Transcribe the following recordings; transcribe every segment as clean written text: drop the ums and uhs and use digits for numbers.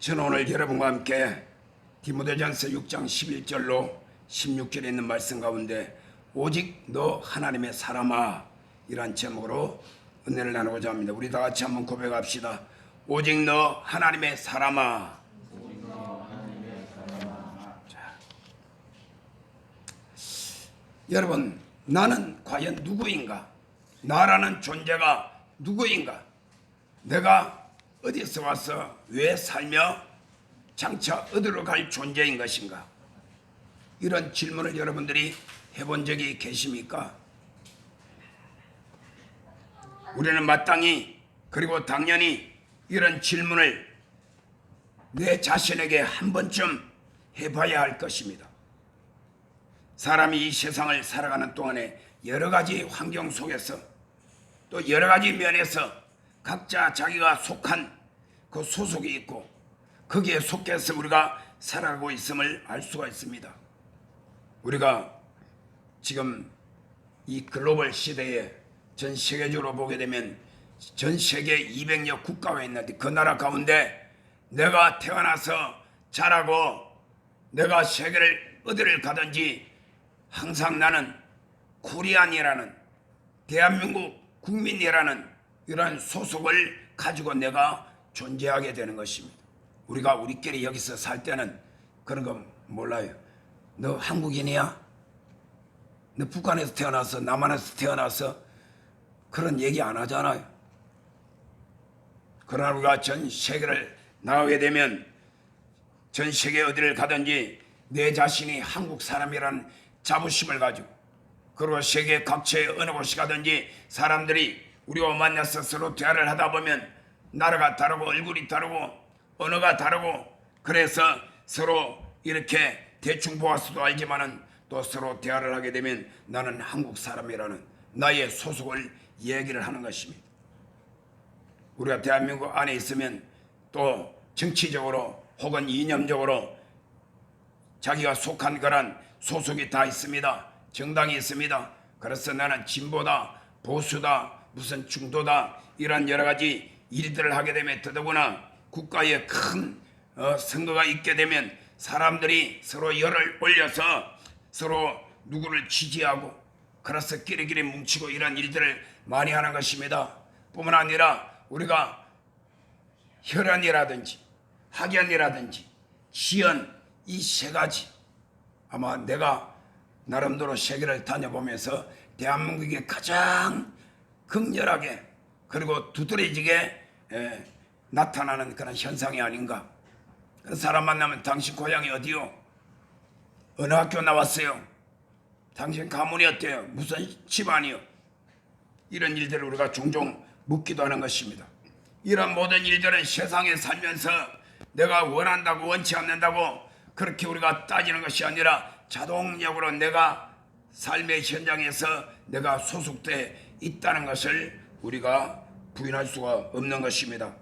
저는 오늘 여러분과 함께 디모데전서 6장 11절로 16절에 있는 말씀 가운데 오직 너 하나님의 사람아 이란 제목으로 은혜를 나누고자 합니다. 우리 다 같이 한번 고백합시다. 오직 너 하나님의 사람아. 자, 여러분, 나는 과연 누구인가? 나라는 존재가 누구인가? 내가 어디서 와서 왜 살며 장차 어디로 갈 존재인 것인가? 이런 질문을 여러분들이 해본 적이 계십니까? 우리는 마땅히 그리고 당연히 이런 질문을 내 자신에게 한 번쯤 해봐야 할 것입니다. 사람이 이 세상을 살아가는 동안에 여러 가지 환경 속에서 또 여러 가지 면에서 각자 자기가 속한 그 소속이 있고 거기에 속해서 우리가 살아가고 있음을 알 수가 있습니다. 우리가 지금 이 글로벌 시대에 전 세계적으로 보게 되면 전 세계 200여 국가가 있는데 그 나라 가운데 내가 태어나서 자라고 내가 세계를 어디를 가든지 항상 나는 코리안이라는 대한민국 국민이라는 이러한 소속을 가지고 내가 존재하게 되는 것입니다. 우리가 우리끼리 여기서 살 때는 그런 거 몰라요. 너 한국인이야? 너 북한에서 태어나서 남한에서 태어나서 그런 얘기 안 하잖아요. 그러나 우리가 전 세계를 나가게 되면 전 세계 어디를 가든지 내 자신이 한국 사람이라는 자부심을 가지고 그리고 세계 각처에 어느 곳이 가든지 사람들이 우리와 만나서 서로 대화를 하다 보면 나라가 다르고 얼굴이 다르고 언어가 다르고 그래서 서로 이렇게 대충 보아서도 알지만은 또 서로 대화를 하게 되면 나는 한국 사람이라는 나의 소속을 얘기를 하는 것입니다. 우리가 대한민국 안에 있으면 또 정치적으로 혹은 이념적으로 자기가 속한 그런 소속이 다 있습니다. 정당이 있습니다. 그래서 나는 진보다 보수다 무슨 중도다 이런 여러 가지 일들을 하게 되면 더더구나 국가에 큰 선거가 있게 되면 사람들이 서로 열을 올려서 서로 누구를 지지하고 그래서 끼리끼리 뭉치고 이런 일들을 많이 하는 것입니다. 뿐만 아니라 우리가 혈연이라든지 학연이라든지 지연 이 세 가지 아마 내가 나름대로 세계를 다녀보면서 대한민국에 가장 극렬하게 그리고 두드러지게 나타나는 그런 현상이 아닌가. 그런 사람 만나면 당신 고향이 어디요? 어느 학교 나왔어요? 당신 가문이 어때요? 무슨 집안이요? 이런 일들을 우리가 종종 묻기도 하는 것입니다. 이런 모든 일들은 세상에 살면서 내가 원한다고 원치 않는다고 그렇게 우리가 따지는 것이 아니라 자동적으로 내가 삶의 현장에서 내가 소속돼 있다는 것을 우리가 부인할 수가 없는 것입니다.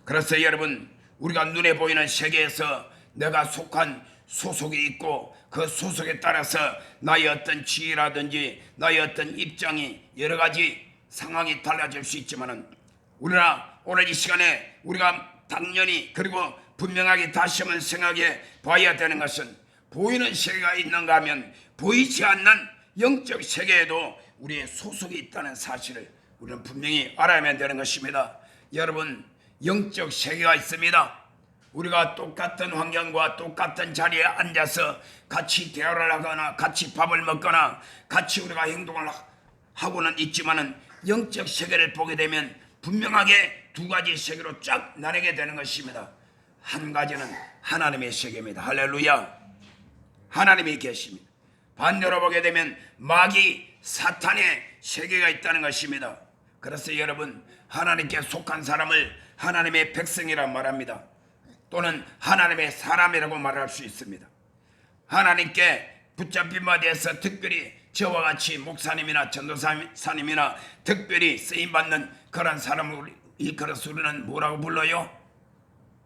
그래서 여러분 우리가 눈에 보이는 세계에서 내가 속한 소속이 있고 그 소속에 따라서 나의 어떤 지위라든지 나의 어떤 입장이 여러 가지 상황이 달라질 수 있지만은 우리나 오늘 이 시간에 우리가 당연히 그리고 분명하게 다시 한번 생각해 봐야 되는 것은 보이는 세계가 있는가 하면 보이지 않는 영적 세계에도 우리의 소속이 있다는 사실을 우리는 분명히 알아야만 되는 것입니다. 여러분 영적 세계가 있습니다. 우리가 똑같은 환경과 똑같은 자리에 앉아서 같이 대화를 하거나 같이 밥을 먹거나 같이 우리가 행동을 하고는 있지만은 영적 세계를 보게 되면 분명하게 두 가지 세계로 쫙 나뉘게 되는 것입니다. 한 가지는 하나님의 세계입니다. 할렐루야. 하나님이 계십니다. 반대로 보게 되면 마귀 사탄의 세계가 있다는 것입니다. 그래서 여러분 하나님께 속한 사람을 하나님의 백성이라 말합니다. 또는 하나님의 사람이라고 말할 수 있습니다. 하나님께 붙잡힌 바에 대해서 특별히 저와 같이 목사님이나 전도사님이나 특별히 쓰임받는 그런 사람을 일컬어서 우리는 뭐라고 불러요?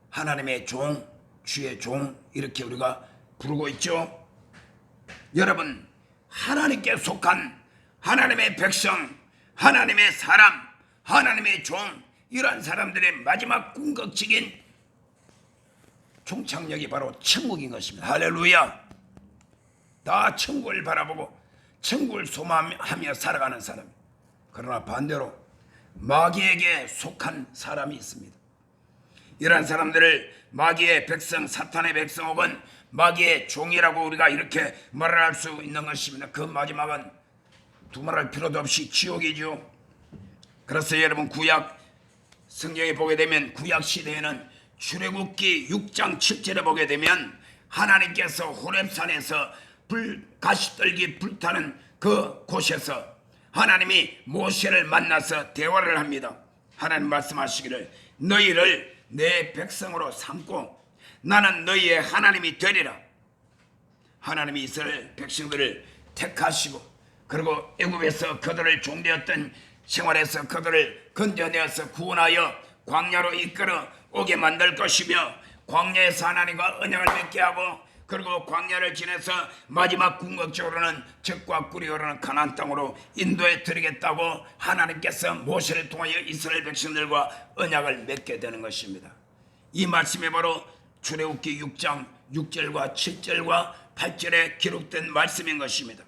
하나님의 종, 주의 종 이렇게 우리가 부르고 있죠. 여러분 하나님께 속한 하나님의 백성, 하나님의 사람, 하나님의 종 이러한 사람들의 마지막 궁극적인 종착역이 바로 천국인 것입니다. 할렐루야. 다 천국을 바라보고 천국을 소망하며 살아가는 사람. 그러나 반대로 마귀에게 속한 사람이 있습니다. 이러한 사람들을 마귀의 백성, 사탄의 백성 혹은 마귀의 종이라고 우리가 이렇게 말을 할 수 있는 것입니다. 그 마지막은 두말할 필요도 없이 지옥이죠. 그래서 여러분 구약 성경에 보게 되면 구약 시대에는 출애굽기 6장 7절에 보게 되면 하나님께서 호렙산에서 가시떨기 불타는 그 곳에서 하나님이 모세를 만나서 대화를 합니다. 하나님 말씀하시기를 너희를 내 백성으로 삼고 나는 너희의 하나님이 되리라. 하나님이 이스라엘 백성들을 택하시고 그리고 애굽에서 그들을 종되었던 생활에서 그들을 건져내어서 구원하여 광야로 이끌어 오게 만들 것이며 광야에서 하나님과 언약을 맺게 하고 그리고 광야를 지내서 마지막 궁극적으로는 적과 꿀이 흐르는 가나안 땅으로 인도해 드리겠다고 하나님께서 모세를 통하여 이스라엘 백성들과 언약을 맺게 되는 것입니다. 이 말씀이 바로 출애굽기 6장 6절과 7절과 8절에 기록된 말씀인 것입니다.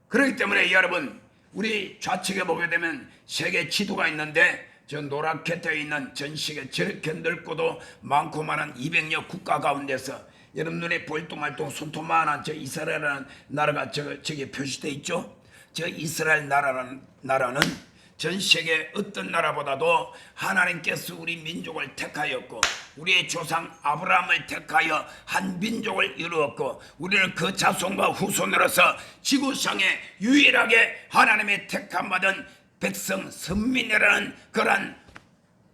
그렇기 때문에 여러분 우리 좌측에 보게 되면 세계 지도가 있는데 저 노랗게 되어 있는 전 세계 저렇게 넓고도 많고 많은 200여 국가 가운데서 여러분 눈에 볼뚱말뚱 손톱만한 저 이스라엘이라는 나라가 저기 표시되어 있죠. 저 이스라엘 나라는 전 세계 어떤 나라보다도 하나님께서 우리 민족을 택하였고 우리의 조상 아브라함을 택하여 한 민족을 이루었고 우리는 그 자손과 후손으로서 지구상에 유일하게 하나님의 택함받은 백성 선민이라는 그러한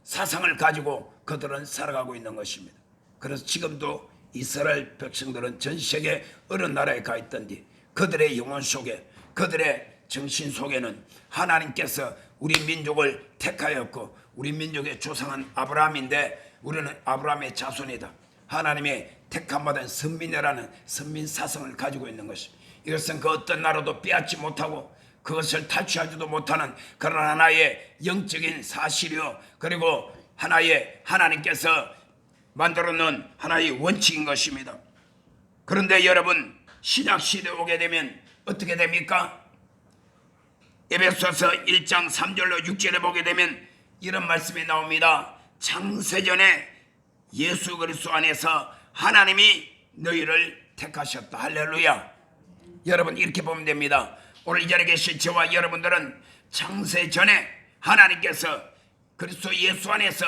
사상을 가지고 그들은 살아가고 있는 것입니다. 그래서 지금도 이스라엘 백성들은 전 세계 어느 나라에 가 있던지 그들의 영혼 속에 그들의 정신 속에는 하나님께서 우리 민족을 택하였고 우리 민족의 조상은 아브라함인데 우리는 아브라함의 자손이다. 하나님의 택함받은 선민이라는 선민 사상을 가지고 있는 것입니다. 이것은 그 어떤 나라도 빼앗지 못하고 그것을 탈취하지도 못하는 그런 하나의 영적인 사실이요 그리고 하나의 하나님께서 만들어 놓은 하나의 원칙인 것입니다. 그런데 여러분 신약 시대에 오게 되면 어떻게 됩니까? 에베소서 1장 3절로 6절에 보게 되면 이런 말씀이 나옵니다. 창세전에 예수 그리스도 안에서 하나님이 너희를 택하셨다. 할렐루야. 여러분 이렇게 보면 됩니다. 오늘 이 자리에 계신 저와 여러분들은 창세전에 하나님께서 그리스도 예수 안에서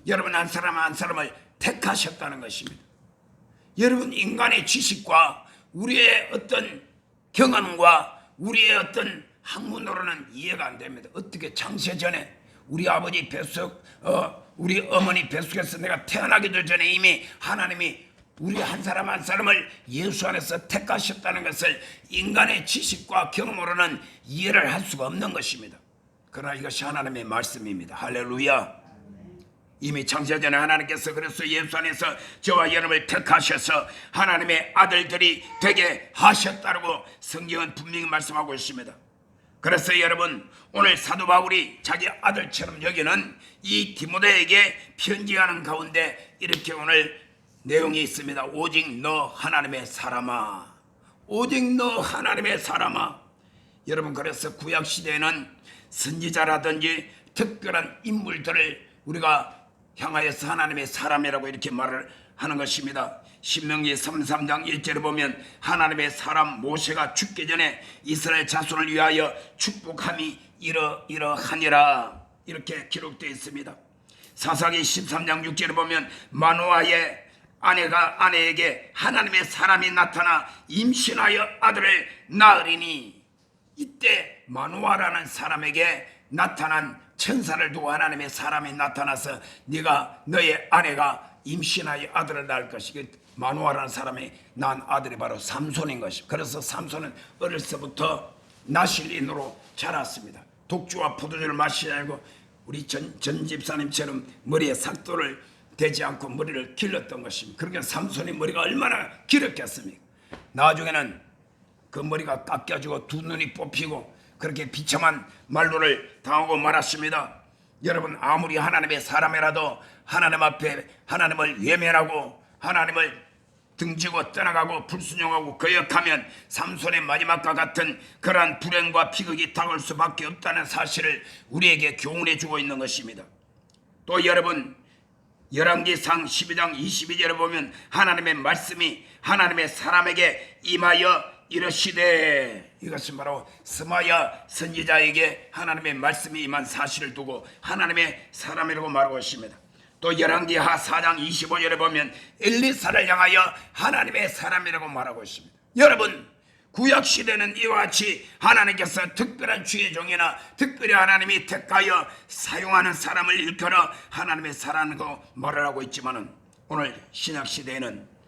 여러분 한 사람 한 사람을 택하셨다는 것입니다. 여러분 인간의 지식과 우리의 어떤 경험과 우리의 어떤 학문으로는 이해가 안 됩니다. 어떻게 창세전에 우리 아버지 뱃속 우리 어머니 뱃속에서 내가 태어나기도 전에 이미 하나님이 우리 한 사람 한 사람을 예수 안에서 택하셨다는 것을 인간의 지식과 경험으로는 이해를 할 수가 없는 것입니다. 그러나 이것이 하나님의 말씀입니다. 할렐루야. 이미 창세전에 하나님께서 그래서 예수 안에서 저와 여러분을 택하셔서 하나님의 아들들이 되게 하셨다고 성경은 분명히 말씀하고 있습니다. 그래서 여러분 오늘 사도 바울이 자기 아들처럼 여기는 이 디모데에게 편지하는 가운데 이렇게 오늘 내용이 있습니다. 오직 너 하나님의 사람아, 오직 너 하나님의 사람아. 여러분 그래서 구약시대에는 선지자라든지 특별한 인물들을 우리가 향하여서 하나님의 사람이라고 이렇게 말을 하는 것입니다. 신명기 33장 1절에 보면 하나님의 사람 모세가 죽기 전에 이스라엘 자손을 위하여 축복함이 이러하니라 이렇게 기록되어 있습니다. 사사기 13장 6절에 보면 마노아의 아내가 아내에게 하나님의 사람이 나타나 임신하여 아들을 낳으리니 이때 마노아라는 사람에게 나타난 천사를 두고 하나님의 사람이 나타나서 네가 너의 아내가 임신하여 아들을 낳을 것이기 마노아라는 사람이 낳은 아들이 바로 삼손인 것입니다. 그래서 삼손은 어렸을 때부터 나실인으로 자랐습니다. 독주와 포도주를 마시지 않고 우리 전 집사님처럼 머리에 삭도를 대지 않고 머리를 길렀던 것입니다. 그러니까 삼손이 머리가 얼마나 길었겠습니까? 나중에는 그 머리가 깎여지고 두 눈이 뽑히고 그렇게 비참한 말로를 당하고 말았습니다. 여러분 아무리 하나님의 사람이라도 하나님 앞에 하나님을 외면하고 하나님을 등지고 떠나가고 불순종하고 거역하면 삼손의 마지막과 같은 그러한 불행과 비극이 다가올 수밖에 없다는 사실을 우리에게 교훈해 주고 있는 것입니다. 또 여러분, 열왕기상 12장 22절에 보면 하나님의 말씀이 하나님의 사람에게 임하여 이르시되, 이것은 바로 스마야 선지자에게 하나님의 말씀이 임한 사실을 두고 하나님의 사람이라고 말하고 있습니다. 또 열왕기하 4장 25절에 보면 엘리사를 향하여 하나님의 사람이라고 말하고 있습니다. 여러분, 구약시대는 이와 같이 하나님께서 특별한 주의 종이나 특별히 하나님이 택하여 사용하는 사람을 일컬어 하나님의 사람이라고 말을 하고 있지만, 오늘 신약시대에는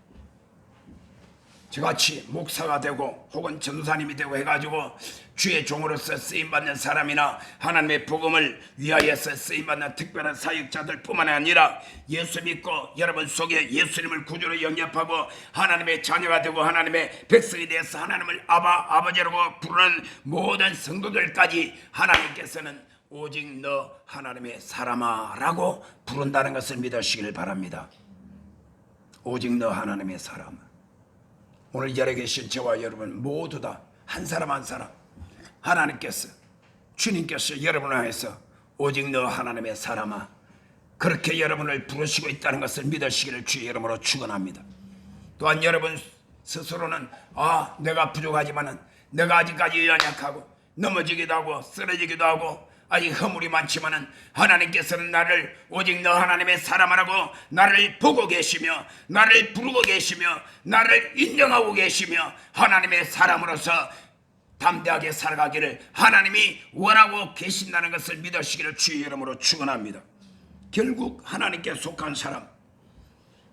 저같이 목사가 되고 혹은 전도사님이 되고 해가지고 주의 종으로서 쓰임받는 사람이나 하나님의 복음을 위하여서 쓰임받는 특별한 사역자들 뿐만 아니라 예수 믿고 여러분 속에 예수님을 구주로 영접하고 하나님의 자녀가 되고 하나님의 백성이 되어서 하나님을 아버지라고 부르는 모든 성도들까지 하나님께서는 오직 너 하나님의 사람아 라고 부른다는 것을 믿으시길 바랍니다. 오직 너 하나님의 사람아. 오늘 이 자리에 계신 저와 여러분 모두 다 한 사람 한 사람 하나님께서, 주님께서 여러분을 향해서 오직 너 하나님의 사람아 그렇게 여러분을 부르시고 있다는 것을 믿으시기를 주의 이름으로 축원합니다. 또한 여러분 스스로는 내가 부족하지만은 내가 아직까지 연약하고 넘어지기도 하고 쓰러지기도 하고 아직 허물이 많지만은 하나님께서는 나를 오직 너 하나님의 사람이라고 나를 보고 계시며 나를 부르고 계시며 나를 인정하고 계시며 하나님의 사람으로서 담대하게 살아가기를 하나님이 원하고 계신다는 것을 믿으시기를 주의 이름으로 축원합니다. 결국 하나님께 속한 사람,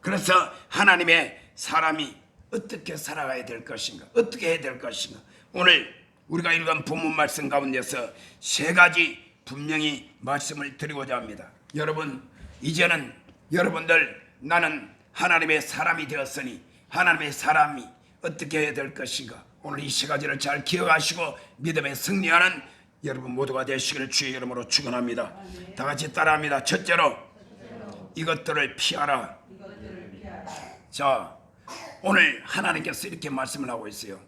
그래서 하나님의 사람이 어떻게 살아가야 될 것인가, 어떻게 해야 될 것인가, 오늘 우리가 읽은 본문 말씀 가운데서 세 가지 분명히 말씀을 드리고자 합니다. 여러분, 이제는 여러분들 나는 하나님의 사람이 되었으니 하나님의 사람이 어떻게 해야 될 것인가, 오늘 이 세 가지를 잘 기억하시고 믿음에 승리하는 여러분 모두가 되시기를 주의 이름으로 축원합니다. 다 같이 따라합니다. 첫째로 이것들을 피하라. 자, 오늘 하나님께서 이렇게 말씀을 하고 있어요.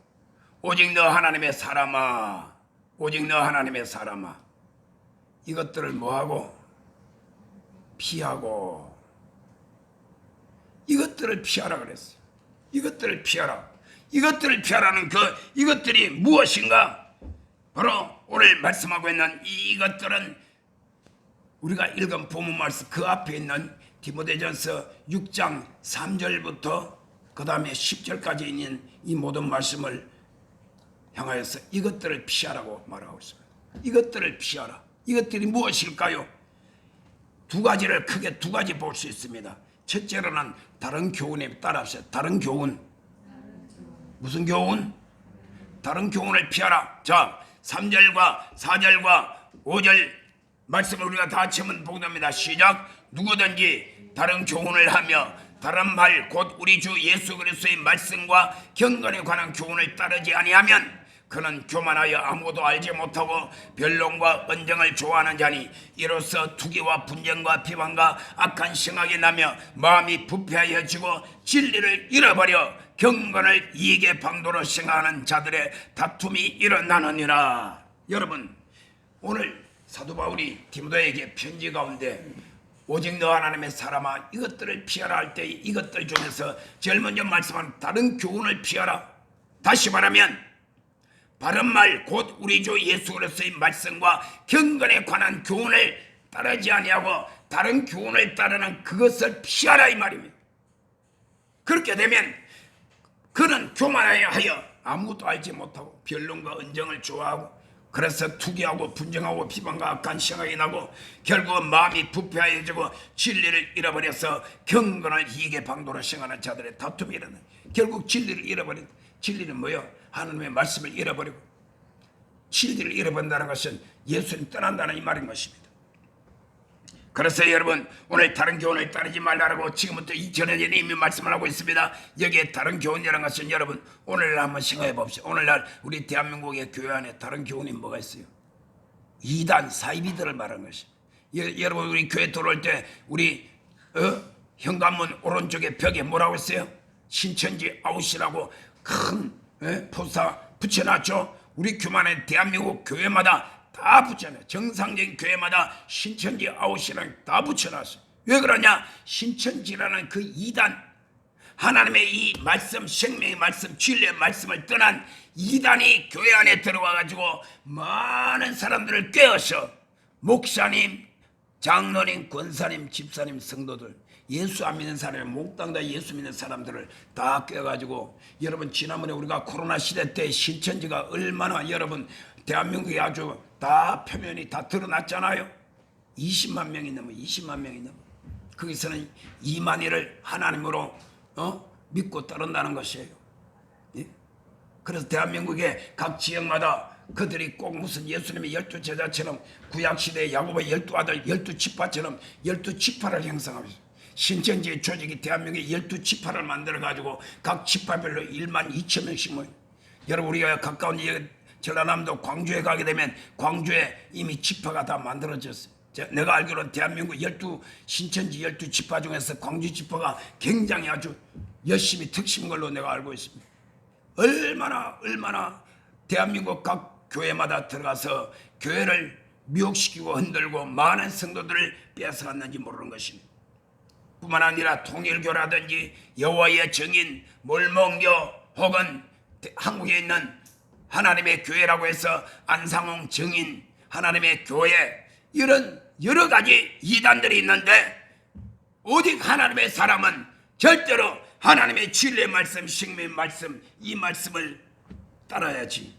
오직 너 하나님의 사람아, 오직 너 하나님의 사람아. 이것들을 뭐하고? 피하고. 이것들을 피하라 그랬어요. 이것들을 피하라. 이것들을 피하라는 이것들이 무엇인가? 바로 오늘 말씀하고 있는 이것들은 우리가 읽은 본문 말씀 그 앞에 있는 디모데전서 6장 3절부터 그 다음에 10절까지 있는 이 모든 말씀을 향하여서 이것들을 피하라고 말하고 있습니다. 이것들을 피하라. 이것들이 무엇일까요? 두 가지를 크게 두 가지 볼 수 있습니다. 첫째로는 다른 교훈에 따라서 다른 교훈. 무슨 교훈? 다른 교훈을 피하라. 자, 3절과 4절과 5절 말씀을 우리가 다 같이 한번 보겠습니다. 시작. 누구든지 다른 교훈을 하며 다른 말 곧 우리 주 예수 그리스도의 말씀과 경건에 관한 교훈을 따르지 아니하면 그는 교만하여 아무것도 알지 못하고 변론과 언쟁을 좋아하는 자니 이로써 투기와 분쟁과 비방과 악한 생각이 나며 마음이 부패하여지고 진리를 잃어버려 경건을 이익의 방도로 생각하는 자들의 다툼이 일어나느니라. 여러분, 오늘 사도 바울이 디모데에게 편지 가운데 오직 너 하나님의 사람아 이것들을 피하라 할 때 이것들 중에서 제일 먼저 말씀하는 다른 교훈을 피하라. 다시 말하면 바른 말 곧 우리 주 예수 그리스도의 말씀과 경건에 관한 교훈을 따르지 아니하고 다른 교훈을 따르는 그것을 피하라 이 말입니다. 그렇게 되면 그는 교만하여 아무것도 알지 못하고 변론과 언쟁을 좋아하고 그래서 투기하고 분쟁하고 비방과 악한 생각이 나고 결국은 마음이 부패하여지고 진리를 잃어버려서 경건을 이익의 방도로 생각하는 자들의 다툼이 일어나. 결국 진리를 잃어버린. 진리는 뭐예요? 하나님의 말씀을 잃어버리고 진리를 잃어버린다는 것은 예수님 떠난다는 이 말인 것입니다. 그래서 여러분 오늘 다른 교훈을 따르지 말라고 지금부터 2000년에 이미 말씀을 하고 있습니다. 여기에 다른 교훈이라는 것은 여러분 오늘날 한번 생각해 봅시다. 오늘날 우리 대한민국의 교회 안에 다른 교훈이 뭐가 있어요? 이단 사이비들을 말하는 것입니다. 여러분 우리 교회 들어올 때 우리 현관문 오른쪽에 벽에 뭐라고 했어요? 신천지 아웃이라고 큰 포스터 붙여놨죠. 우리 교만의 대한민국 교회마다 다 붙여놔요. 정상적인 교회마다 신천지 아웃이라는 다 붙여놨어요. 왜 그러냐? 신천지라는 그 이단, 하나님의 이 말씀, 생명의 말씀, 진리의 말씀을 떠난 이단이 교회 안에 들어와가지고 많은 사람들을 꿰어서 목사님, 장로님, 권사님, 집사님, 성도들, 예수 안 믿는 사람, 몽땅 다 예수 믿는 사람들을 다 꿰어가지고, 여러분 지난번에 우리가 코로나 시대 때 신천지가 얼마나 여러분 대한민국에 아주 다 표면이 다 드러났잖아요. 20만 명이 넘어, 20만 명이 넘어. 거기서는 2만이를 하나님으로 믿고 따른다는 것이에요. 예? 그래서 대한민국의 각 지역마다 그들이 꼭 무슨 예수님의 12제자처럼 구약시대의 야곱의 12아들 12지파처럼 12지파를 형성하면서 신천지의 조직이 대한민국의 12지파를 만들어가지고 각 지파별로 1만 2천 명씩 모여. 여러분 우리가 가까운 전라남도 광주에 가게 되면 광주에 이미 지파가 다 만들어졌어요. 내가 알기로는 대한민국 신천지 12지파 중에서 광주 지파가 굉장히 아주 열심히 특심인 걸로 내가 알고 있습니다. 얼마나 대한민국 각 교회마다 들어가서 교회를 미혹시키고 흔들고 많은 성도들을 뺏어갔는지 모르는 것입니다. 뿐만 아니라 통일교라든지 여호와의 증인, 몰몬교 혹은 한국에 있는 하나님의 교회라고 해서 안상홍 증인, 하나님의 교회, 이런 여러 가지 이단들이 있는데 오직 하나님의 사람은 절대로 하나님의 진리의 말씀, 생명의 말씀, 이 말씀을 따라야지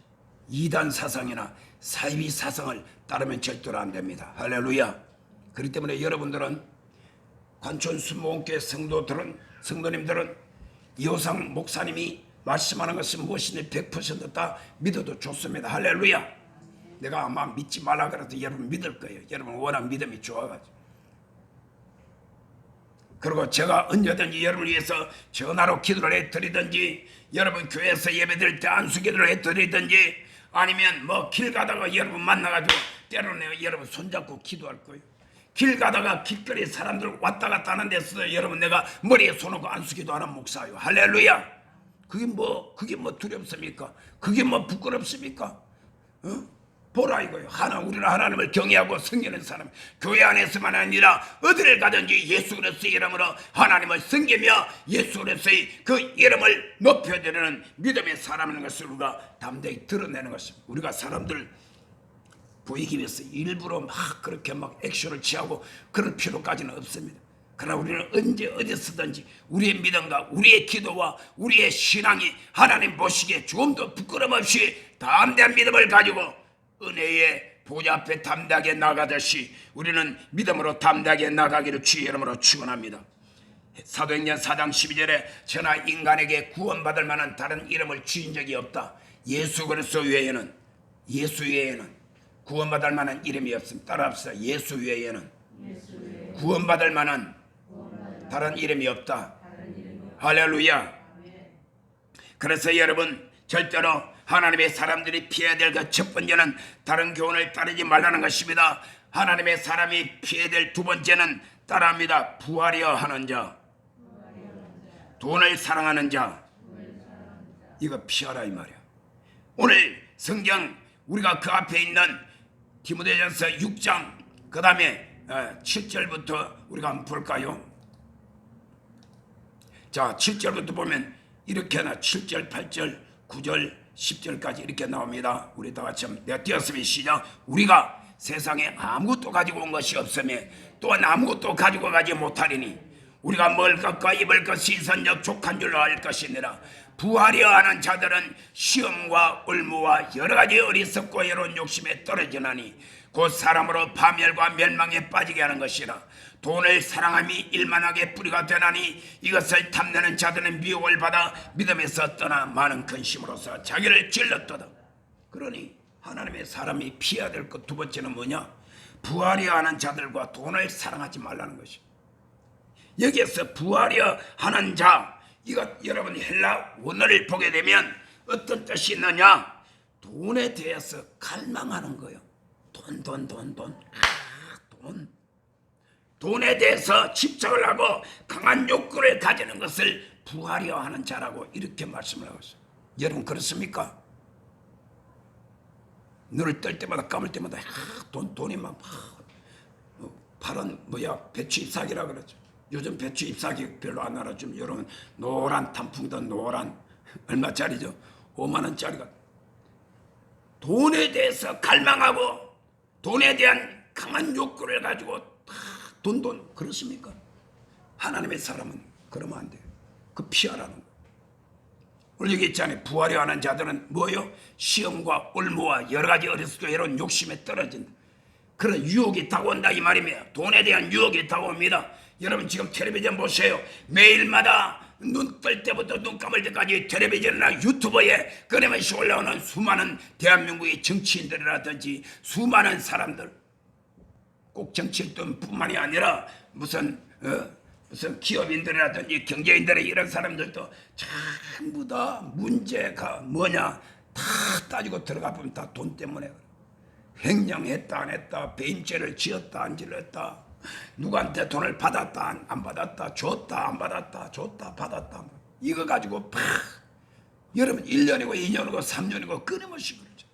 이단 사상이나 사이비 사상을 따르면 절대로 안 됩니다. 할렐루야. 그렇기 때문에 여러분들은 관촌 순복음교회 성도님들은 이호상 목사님이 말씀하는 것은 무엇인지 100%다 믿어도 좋습니다. 할렐루야. 내가 아마 믿지 말라 그래도 여러분 믿을 거예요. 여러분 워낙 믿음이 좋아가지고. 그리고 제가 언제든지 여러분을 위해서 전화로 기도를 해드리든지, 여러분 교회에서 예배드릴 때 안수기도를 해드리든지, 아니면 뭐 길 가다가 여러분 만나가지고 때로는 여러분 손잡고 기도할 거예요. 길 가다가 길거리 사람들 왔다 갔다 하는 데서도 여러분 내가 머리에 손놓고 안수기도 하는 목사예요. 할렐루야. 그게 뭐 두렵습니까? 그게 뭐 부끄럽습니까? 보라 이거예요. 우리는 하나님을 경외하고 섬기는 사람, 교회 안에서만 아니라 어디를 가든지 예수 그리스도의 이름으로 하나님을 섬기며 예수 그리스도의 그 이름을 높여드리는 믿음의 사람인 것을 우리가 담대히 드러내는 것입니다. 우리가 사람들 보이기 위해서 일부러 막 그렇게 막 액션을 취하고 그럴 필요까지는 없습니다. 그러나 우리는 언제 어디서든지 우리의 믿음과 우리의 기도와 우리의 신앙이 하나님 보시기에 조금도 부끄럼 없이 담대한 믿음을 가지고 은혜의 보좌 앞에 담대하게 나가듯이 우리는 믿음으로 담대하게 나가기를 주의 이름으로 축원합니다. 사도행전 4장 12절에 저나 인간에게 구원받을 만한 다른 이름을 주인 적이 없다. 예수 그리스도 외에는 구원받을 만한 이름이 없습니다. 따라합시다. 예수 외에는 구원받을 만한 다른 이름이 없다. 할렐루야. 그래서 여러분 절대로 하나님의 사람들이 피해야 될 그 첫 번째는 다른 교훈을 따르지 말라는 것입니다. 하나님의 사람이 피해야 될 두 번째는 따라합니다. 부하려 하는 자, 돈을 사랑하는 자, 이거 피하라 이 말이야. 오늘 성경 우리가 그 앞에 있는 디모데전서 6장 그 다음에 7절부터 우리가 한번 볼까요? 자, 7절부터 보면 이렇게 하나 7절, 8절, 9절, 10절까지 이렇게 나옵니다. 우리 다 같이 내가 띄었으면 시작. 우리가 세상에 아무것도 가지고 온 것이 없으며 또한 아무것도 가지고 가지 못하리니 우리가 먹을 것과 입을 것 시선적 족한 줄로 알 것이니라. 부하려 하는 자들은 시험과 올무와 여러 가지 어리석고 여로운 욕심에 떨어지나니 곧 사람으로 파멸과 멸망에 빠지게 하는 것이라. 돈을 사랑함이 일만하게 뿌리가 되나니 이것을 탐내는 자들은 미혹을 받아 믿음에서 떠나 많은 근심으로서 자기를 찔렀도다. 그러니 하나님의 사람이 피해야 될 것 두 번째는 뭐냐? 부하려 하는 자들과 돈을 사랑하지 말라는 것이다. 여기에서 부하려 하는 자, 이거 여러분 헬라 원어를 보게 되면 어떤 뜻이 있느냐? 돈에 대해서 갈망하는 거예요. 돈. 돈에 대해서 집착을 하고 강한 욕구를 가지는 것을 부하려하는 자라고 이렇게 말씀을 하고 있어요. 여러분 그렇습니까? 눈을 뜰 때마다 감을 때마다 돈이 막 파란 배추 잎사귀라 그러죠. 요즘 배추 잎사귀 별로 안 알아주면 여러분 노란 단풍던 노란 얼마짜리죠? 5만 원짜리가 돈에 대해서 갈망하고 돈에 대한 강한 욕구를 가지고 돈 그렇습니까? 하나님의 사람은 그러면 안 돼요. 그 피하라는 거. 오늘 여기 있잖아요. 부하려 하는 자들은 뭐예요? 시험과 올무와 여러 가지 어리석고 이런 욕심에 떨어진다. 그런 유혹이 다가온다 이 말입니다. 돈에 대한 유혹이 다가옵니다. 여러분 지금 텔레비전 보세요. 매일마다 눈 뜰 때부터 눈 감을 때까지 텔레비전이나 유튜브에 끊임없이 올라오는 수많은 대한민국의 정치인들이라든지 수많은 사람들, 꼭 정치인뿐만이 아니라 무슨 기업인들이라든지 경제인들의 이런 사람들도 전부 다 문제가 뭐냐 다 따지고 들어가 보면 다 돈 때문에 횡령했다 안 했다, 배임죄를 지었다 안 지었다, 누구한테 돈을 받았다 안 받았다, 줬다 안 받았다, 줬다 받았다, 이거 가지고 여러분 1년이고 2년이고 3년이고 끊임없이 그러죠.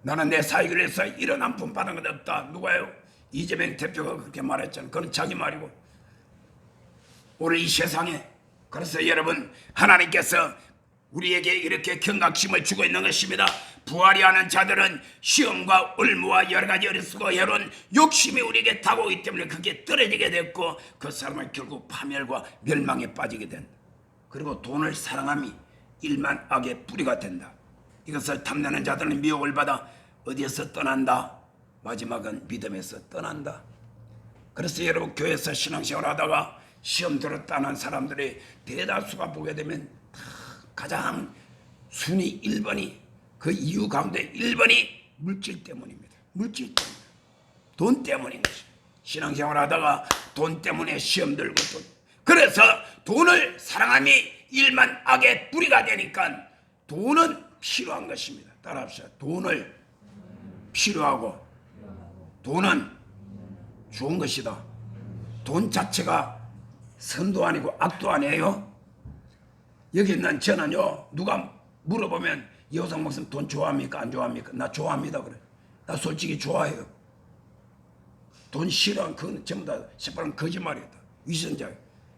나는 내 사익을 위해서 이런 한 푼 받은 것 없다. 누가요? 이재명 대표가 그렇게 말했잖아요. 그건 자기 말이고. 오늘 이 세상에 그래서 여러분 하나님께서 우리에게 이렇게 경각심을 주고 있는 것입니다. 부하려 하는 자들은 시험과 올무와 여러 가지 어리석고 해로운 욕심이 우리에게 다가오기 때문에 그게 떨어지게 됐고 그 사람은 결국 파멸과 멸망에 빠지게 된다. 그리고 돈을 사랑함이 일만 악의 뿌리가 된다. 이것을 탐내는 자들은 미혹을 받아 어디에서 떠난다? 마지막은 믿음에서 떠난다. 그래서 여러분 교회에서 신앙생활 하다가 시험 들었다는 사람들이 대다수가 보게 되면 가장 순위 1번이 그 이유 가운데 1번이 물질 때문입니다. 물질 때문. 돈 때문인 것이죠. 신앙생활 하다가 돈 때문에 시험 들고 돈. 그래서 돈을 사랑함이 일만 악의 뿌리가 되니까 돈은 필요한 것입니다. 따라합시다. 돈을 필요하고 돈은 좋은 것이다. 돈 자체가 선도 아니고 악도 아니에요. 여기 있는 저는요 누가 물어보면 여성 목사님 돈 좋아합니까 안 좋아합니까? 나 좋아합니다 그래. 나 솔직히 좋아해요. 돈 싫어 그건 전부 다 새빨간 거짓말이다. 위선자예요.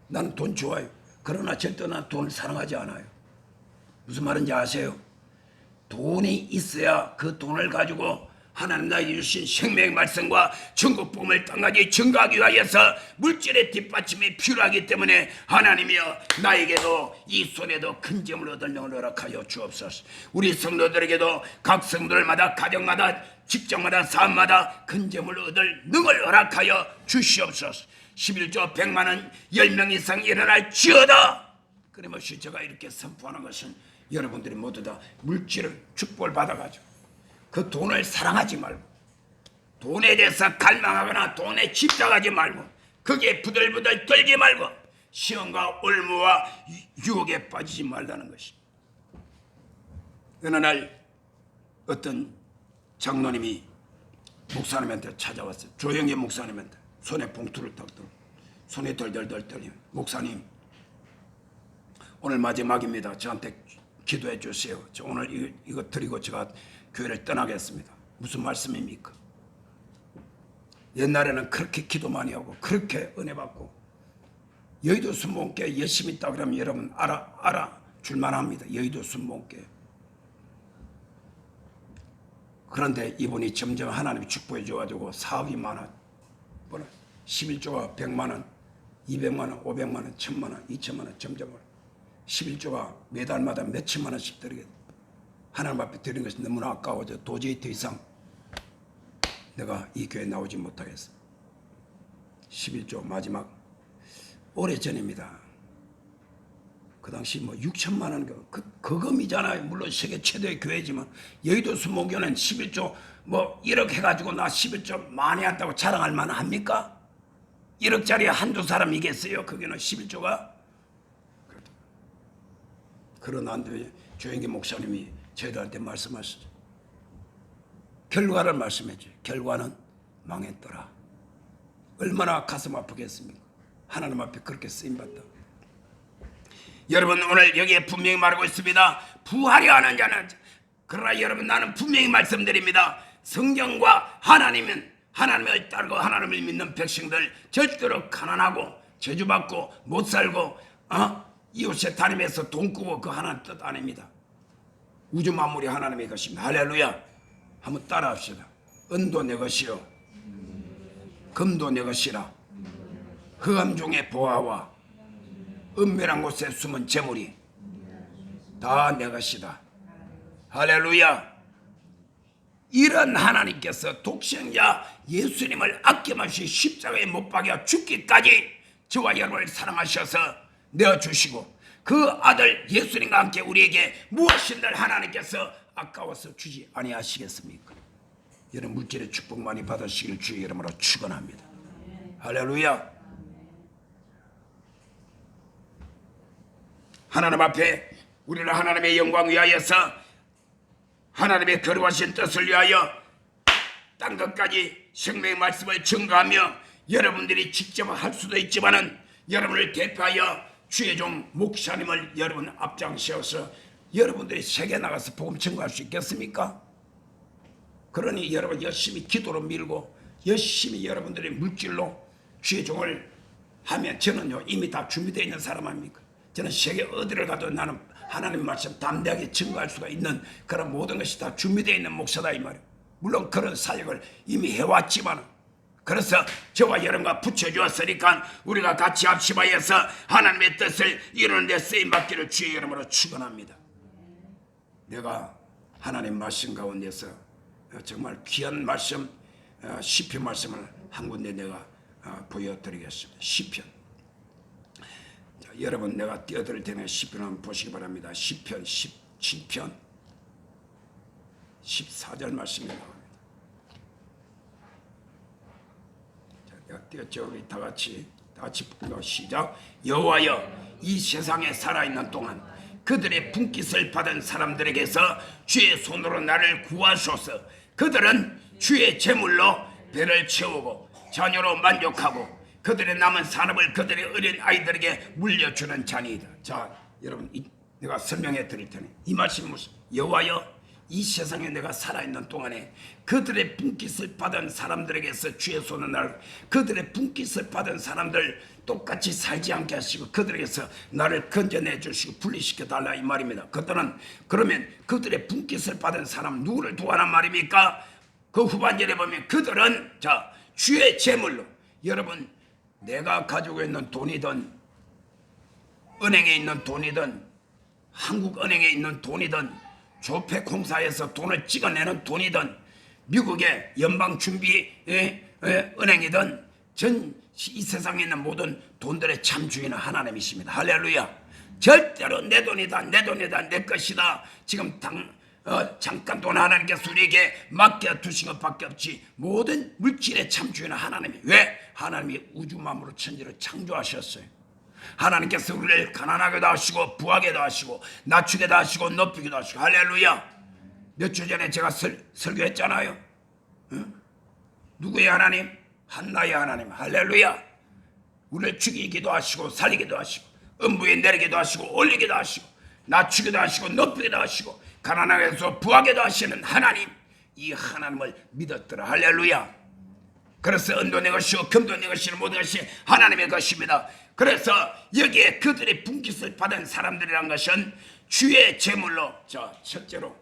나는 돈 좋아해요. 그러나 절대 난 돈을 사랑하지 않아요. 무슨 말인지 아세요? 돈이 있어야 그 돈을 가지고 하나님 나에게 주신 생명의 말씀과 천국 복음을 땅까지 증거하기 위하여서 물질의 뒷받침이 필요하기 때문에 하나님이여 나에게도 이 손에도 큰 점을 얻을 능을 허락하여 주옵소서. 우리 성도들에게도 각 성도들마다 가정마다 직장마다 사업마다 큰 점을 얻을 능을 허락하여 주시옵소서. 11조 100만원 10명 이상 일어날지어다. 그러면서 제가 이렇게 선포하는 것은 여러분들이 모두 다 물질을 축복을 받아가지고 그 돈을 사랑하지 말고 돈에 대해서 갈망하거나 돈에 집착하지 말고 거기에 부들부들 떨지 말고 시험과 올무와 유혹에 빠지지 말라는 것이. 어느 날 어떤 장로님이 목사님한테 찾아왔어요. 조영계 목사님한테 손에 봉투를 딱 들고 손에 덜덜덜 떨리면 목사님 오늘 마지막입니다. 저한테 기도해 주세요. 저 오늘 이거 드리고 제가 교회를 떠나겠습니다. 무슨 말씀입니까? 옛날에는 그렇게 기도 많이 하고 그렇게 은혜 받고 여의도 순복음교회 열심히 있다 그러면 여러분 알아 줄만합니다. 여의도 순복음교회. 그런데 이분이 점점 하나님이 축복해 줘가지고 사업이 많아. 11조가 100만원, 200만원, 500만원, 1000만원, 2000만원 점점 11조가 매달마다 몇천만원씩 드리게 돼. 하나님 앞에 드린 것이 너무나 아까워져 도저히 더 이상 내가 이 교회에 나오지 못하겠어. 11조 마지막 오래전입니다. 그 당시 6천만 원 거금이잖아요. 물론 세계 최대의 교회지만 여의도 순복음교회는 11조 1억 해가지고 나 11조 많이 한다고 자랑할 만합니까? 1억짜리 한두 사람이겠어요? 그게는 11조가. 그러나 조영기 목사님이 저희들한테 얼마나 가슴 아프겠습니까? 하나님 앞에 그렇게 쓰임받다. 여러분 오늘 여기에 분명히 말하고 있습니다. 부하려 하는 자는. 그러나 여러분 나는 분명히 말씀드립니다. 성경과 하나님을 따르고 하나님을 믿는 백성들 절대로 가난하고 저주받고 못 살고 이웃에 다니면서 돈 꾸고 그 하나님 뜻 아닙니다. 우주 만물이 하나님의 것입니다. 할렐루야. 한번 따라합시다. 은도 내 것이요 금도 내 것이라. 흑암 중의 보화와 은밀한 곳에 숨은 재물이 다 내 것이다. 할렐루야. 이런 하나님께서 독생자 예수님을 아낌없이 십자가에 못 박여 죽기까지 저와 여러분을 사랑하셔서 내어주시고 그 아들 예수님과 함께 우리에게 무엇인들 하나님께서 아까워서 주지 아니하시겠습니까? 이런 물질의 축복 많이 받으시길 주의 이름으로 축원합니다. 할렐루야. 하나님 앞에 우리를 하나님의 영광 위하여서 하나님의 거룩하신 뜻을 위하여 땅 끝까지 생명의 말씀을 증거하며 여러분들이 직접 할 수도 있지만은 여러분을 대표하여 주의 종 목사님을 여러분 앞장세워서 여러분들이 세계 나가서 복음 증거할 수 있겠습니까? 그러니 여러분 열심히 기도로 밀고 열심히 여러분들이 물질로 주의 종을 하면 저는요 이미 다 준비되어 있는 사람 아닙니까? 저는 세계 어디를 가도 나는 하나님 말씀 담대하게 증거할 수가 있는 그런 모든 것이 다 준비되어 있는 목사다 이 말이에요. 물론 그런 사역을 이미 해왔지만 그래서 저와 여러분과 붙여주었으니까 우리가 같이 합심하여서 하나님의 뜻을 이루는 데 쓰임받기를 주의 이름으로 축원합니다. 내가 하나님 말씀 가운데서 정말 귀한 말씀 시편 말씀을 한 군데 내가 보여드리겠습니다. 시편. 자, 여러분 내가 띄워드릴 테니 시편 한번 보시기 바랍니다. 시편 17편 14절 말씀이 나옵니다. 자, 내가 띄웠죠. 우리 다 같이 시작. 여호와여 이 세상에 살아있는 동안 그들의 분깃을 받은 사람들에게서 주의 손으로 나를 구하소서. 그들은 주의 제물로 배를 채우고 자녀로 만족하고 그들의 남은 산업을 그들의 어린 아이들에게 물려주는 자니이다. 자, 여러분 내가 설명해 드릴 테니 이 말씀이 무슨? 여호와여 이 세상에 내가 살아있는 동안에 그들의 분깃을 받은 사람들에게서 주의 손을 날 그들의 분깃을 받은 사람들 똑같이 살지 않게 하시고 그들에게서 나를 건져내 주시고 분리시켜 달라 이 말입니다. 그들은 그러면 그들의 분깃을 받은 사람 누구를 도와란 말입니까? 그 후반절에 보면 그들은 자 주의 제물로 여러분 내가 가지고 있는 돈이든 은행에 있는 돈이든 한국은행에 있는 돈이든 조폐공사에서 돈을 찍어내는 돈이든 미국의 연방준비 은행이든 전 이 세상에 있는 모든 돈들의 참 주인은 하나님이십니다. 할렐루야. 절대로 내 돈이다 내 것이다 지금 잠깐 돈 하나님께서 우리에게 맡겨두신 것밖에 없지 모든 물질의 참 주인은 하나님이. 왜? 하나님이 우주 만물을 천지를 창조하셨어요. 하나님께서 우리를 가난하게도 하시고 부하게도 하시고 낮추게도 하시고 높이기도 하시고. 할렐루야. 몇 주 전에 제가 설교했잖아요. 응? 누구의 하나님? 한나의 하나님. 할렐루야. 우리를 죽이기도 하시고 살리기도 하시고 음부에 내리기도 하시고 올리기도 하시고 낮추기도 하시고 높이기도 하시고 가난하게 해서 부하게도 하시는 하나님. 이 하나님을 믿었더라. 할렐루야. 그래서 은도 내 것이요 금도 내 것이요 모든 것이 하나님의 것입니다. 그래서 여기에 그들의 분깃을 받은 사람들이란 것은 주의 제물로 자 첫째로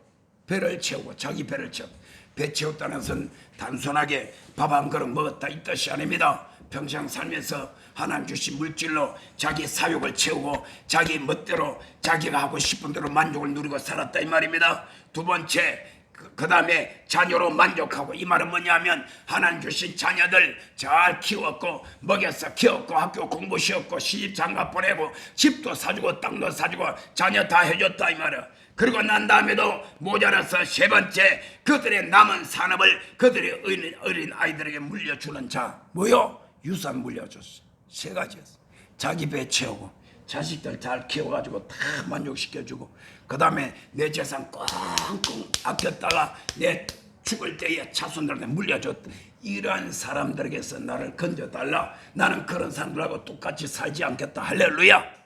배를 채우고 자기 배를 채우고 배 채웠다는 것은 단순하게 밥 한 그릇 먹었다 이 뜻이 아닙니다. 평생 살면서 하나님 주신 물질로 자기 사욕을 채우고 자기 멋대로 자기가 하고 싶은 대로 만족을 누리고 살았다 이 말입니다. 두 번째 그 다음에 자녀로 만족하고 이 말은 뭐냐면 하나님 주신 자녀들 잘 키웠고 먹여서 키웠고 학교 공부 시켰고 시집 장가 보내고 집도 사주고 땅도 사주고 자녀 다 해줬다 이 말이야. 그리고 난 다음에도 모자라서 세 번째 그들의 남은 산업을 그들의 어린 아이들에게 물려주는 자 뭐요? 유산 물려줬어. 세 가지였어. 자기 배 채우고 자식들 잘 키워가지고 다 만족시켜주고 그 다음에 내 재산 꽁꽁 아꼈다가 내 죽을 때에 자손들한테 물려줬다. 이러한 사람들에게서 나를 건져달라. 나는 그런 사람들하고 똑같이 살지 않겠다. 할렐루야.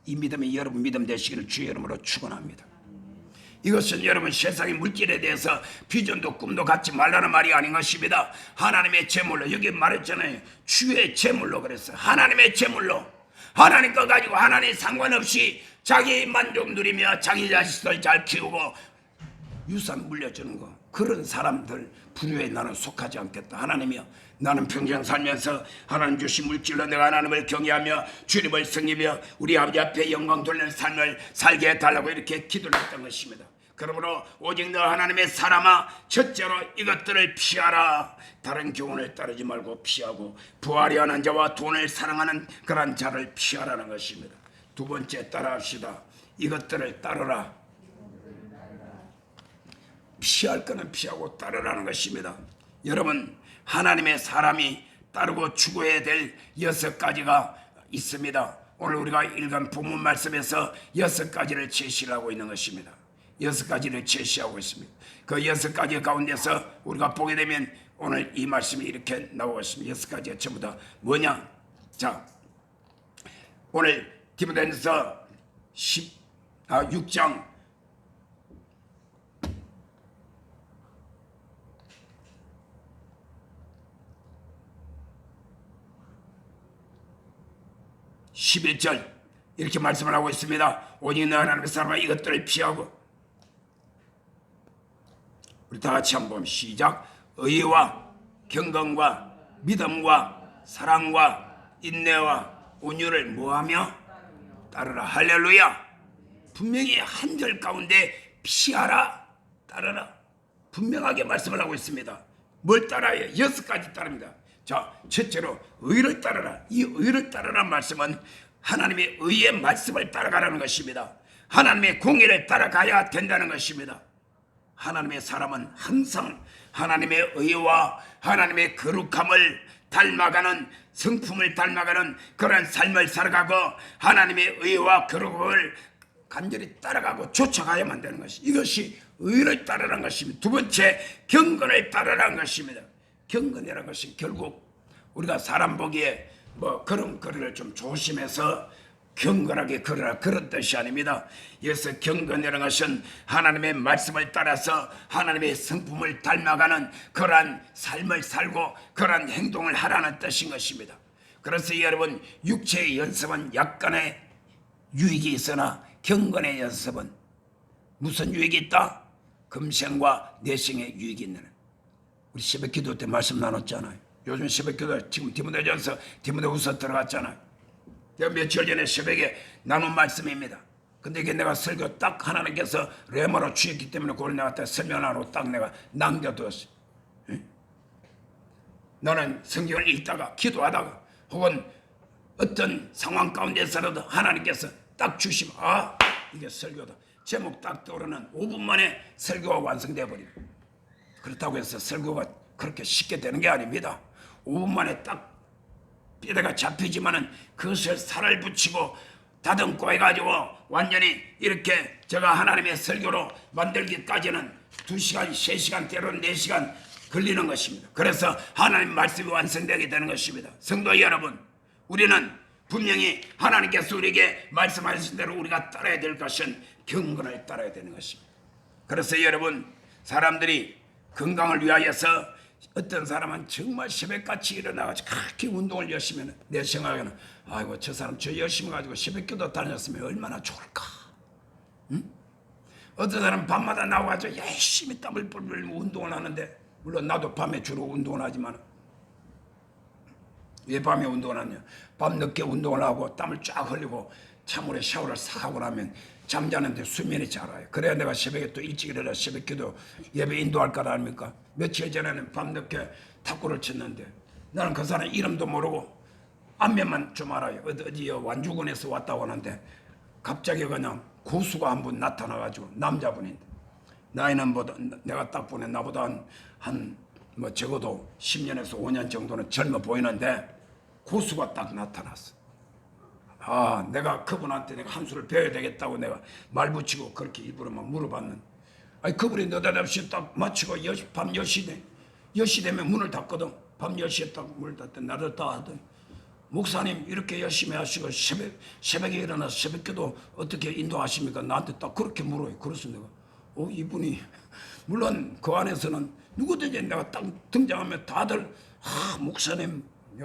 이 믿음이 여러분 믿음 되시기를 주의 이름으로 축원합니다. 이것은 여러분 세상의 물질에 대해서 비전도 꿈도 갖지 말라는 말이 아닌 것입니다. 하나님의 제물로, 여기 말했잖아요. 주의 제물로 그랬어요. 하나님의 제물로, 하나님 거 가지고 하나님 상관없이 자기 만족 누리며 자기 자식들 잘 키우고 유산 물려주는 거, 그런 사람들 부류에 나는 속하지 않겠다. 하나님이여, 나는 평생 살면서 하나님 주신 물질로 내가 하나님을 경외하며 주님을 섬기며 우리 아버지 앞에 영광 돌리는 삶을 살게 해달라고 이렇게 기도를 했던 것입니다. 그러므로 오직 너 하나님의 사람아, 첫째로 이것들을 피하라. 다른 교훈을 따르지 말고 피하고 부하려 하는 자와 돈을 사랑하는 그런 자를 피하라는 것입니다. 두 번째 따라합시다. 이것들을 따르라. 피할 거는 피하고 따르라는 것입니다. 여러분, 하나님의 사람이 따르고 추구해야 될 6가지가 있습니다. 오늘 우리가 읽은 본문 말씀에서 6가지를 제시를 하고 있는 것입니다. 6가지를 제시하고 있습니다. 그 6가지 가운데서 우리가 보게 되면 오늘 이 말씀이 이렇게 나오고 있습니다. 6가지가 전부 다 뭐냐? 자, 오늘 디모데전서 6장 11절 이렇게 말씀을 하고 있습니다. 오직 너 하나님의 사람아 이것들을 피하고, 우리 다 같이 한번 시작. 의와 경건과 믿음과 사랑과 인내와 온유를 뭐하며 따르라. 할렐루야. 분명히 한 절 가운데 피하라, 따르라, 분명하게 말씀을 하고 있습니다. 뭘 따라요? 6가지 따릅니다. 자, 첫째로 의를 따르라. 이 의를 따르라는 말씀은 하나님의 의의 말씀을 따라가라는 것입니다. 하나님의 공의를 따라가야 된다는 것입니다. 하나님의 사람은 항상 하나님의 의와 하나님의 거룩함을 닮아가는, 성품을 닮아가는 그런 삶을 살아가고 하나님의 의와 거룩을 간절히 따라가고 쫓아가야만 되는 것이, 이것이 의를 따르라는 것입니다. 두 번째, 경건을 따르라는 것입니다. 경건이라는 것이 결국 우리가 사람 보기에 뭐 걸음걸이를 좀 조심해서 경건하게 걸으라, 그런 뜻이 아닙니다. 여기서 경건이라는 것은 하나님의 말씀을 따라서 하나님의 성품을 닮아가는 그러한 삶을 살고 그러한 행동을 하라는 뜻인 것입니다. 그래서 여러분, 육체의 연습은 약간의 유익이 있으나 경건의 연습은 무슨 유익이 있다? 금생과 내생의 유익이 있는. 우리 새벽기도 때 말씀 나눴잖아요. 요즘 새벽기도 지금 디모데전서, 디모데후서 들어갔잖아요. 내가 며칠 전에 새벽에 나눈 말씀입니다. 근데 이게 내가 설교 딱 하나님께서 레마로 주셨기 때문에 그걸 내가 설명하러 딱 내가 남겨두었어요. 나는 성경을 읽다가 기도하다가 혹은 어떤 상황 가운데서라도 하나님께서 딱 주시면 이게 설교다, 제목 딱 떠오르는 5분 만에 설교가 완성되어 버립니다. 그렇다고 해서 설교가 그렇게 쉽게 되는 게 아닙니다. 5분 만에 딱 뼈대가 잡히지만은 그것을 살을 붙이고 다듬고 해가지고 완전히 이렇게 제가 하나님의 설교로 만들기까지는 2시간, 3시간, 때로는 4시간 걸리는 것입니다. 그래서 하나님 말씀이 완성되게 되는 것입니다. 성도 여러분, 우리는 분명히 하나님께서 우리에게 말씀하신 대로 우리가 따라야 될 것은 경건을 따라야 되는 것입니다. 그래서 여러분, 사람들이 건강을 위하여서 어떤 사람은 정말 새벽같이 일어나가지고 그렇게 운동을 열심히 하는, 내 생각에는 아이고 저 사람 저 열심히 가지고 새벽기도 다녔으면 얼마나 좋을까. 응? 어떤 사람은 밤마다 나와가지고 열심히 땀을 뻘뻘 흘리고 운동을 하는데, 물론 나도 밤에 주로 운동을 하지만 왜 밤에 운동을 하냐, 밤 늦게 운동을 하고 땀을 쫙 흘리고 찬물에 샤워를 싹 하고 나면 잠자는데 수면이 잘 와요. 그래야 내가 새벽에 또 일찍 일어나 새벽기도 예배 인도할 거 아닙니까? 며칠 전에는 밤늦게 탁구를 쳤는데 나는 그 사람 이름도 모르고 안면만 좀 알아요. 어디 완주군에서 왔다고 하는데 갑자기 그냥 고수가 한 분 나타나가지고, 남자분인데 나이는 내가 딱 보내 나보다 한 적어도 10년에서 5년 정도는 젊어 보이는데 고수가 딱 나타났어. 내가 그분한테 내가 한 수를 배워야 되겠다고 내가 말 붙이고 그렇게 일부러 막 물어봤는데 아니 그분이 느닷없이 딱 마치고 밤 10시 돼. 10시 되면 문을 닫거든. 밤 10시에 딱 문을 닫더니 나를 딱 하더니 목사님 이렇게 열심히 하시고 새벽에 일어나서 새벽기도 어떻게 인도하십니까? 나한테 딱 그렇게 물어요. 그래서 내가 이분이 물론 그 안에서는 누구든지 내가 딱 등장하면 다들 목사님